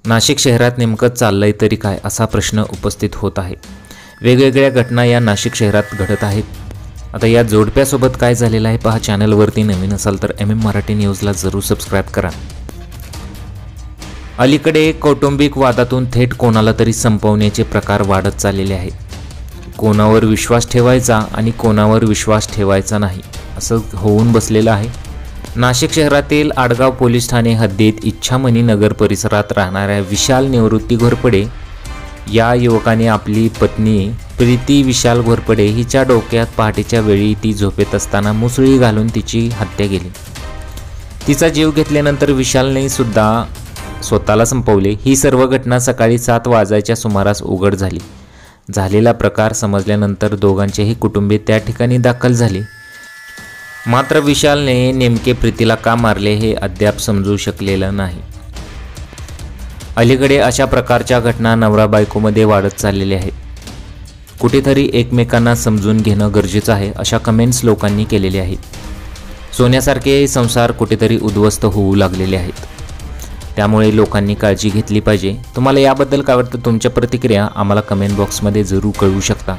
नाशिक शहरात नेमकं चाललंय तरी काय असा प्रश्न उपस्थित होत आहे। वेगवेगळ्या घटना या नाशिक शहरात घडत आहेत। आता या जोडप्यासोबत काय झालेलं आहे पहा। चॅनलवरती नवीन असाल तर MM मराठी न्यूजला जरूर सबस्क्राईब करा। अलीकडे कौटुंबिक वादातून थेट कोणाला तरी संपवण्याचे प्रकार वाढत चाललेले आहेत। कोणावर विश्वास ठेवायचा आणि कोणावर विश्वास ठेवायचा नाही असं होऊन बसलेलं आहे। नाशिक शहरातील आडगाव पोलीस ठाणे हद्दीत इच्छामणी नगर परिसरात राहणाऱ्या विशाल निवृत्ती घोरपडे या युवकाने आपली पत्नी प्रीती विशाल घोरपडे हिच्या डोक्यात पहाटेच्या वेळी ती झोपेत असताना मुसळी घालून तिची हत्या केली। तिचा जीव घेतल्यानंतर विशालने सुद्धा स्वतःला संपवले। ही सर्व घटना सकाळी 7 वाजायच्या सुमारास उघड झाली। झालेला प्रकार समजल्यानंतर दोघांचेही कुटुंबीय त्या ठिकाणी दाखल झाले। मात्र विशालने नेमके प्रीतीला का मारले हे अद्याप समजू शकलेलं नाही। अलीकडे अशा प्रकारच्या घटना नवरा बायकोमध्ये वाढत चाललेल्या आहेत। कुठेतरी एकमेकांना समजून घेणं गरजेचं आहे अशा कमेंट्स लोकांनी केलेल्या आहेत। सोन्यासारखे संसार कुठेतरी उद्ध्वस्त होऊ लागलेले आहेत। त्यामुळे लोकांनी काळजी घेतली पाहिजे। तुम्हाला याबद्दल काय वाटतं? तुमच्या प्रतिक्रिया आम्हाला कमेंट बॉक्समध्ये जरूर कळवू शकता।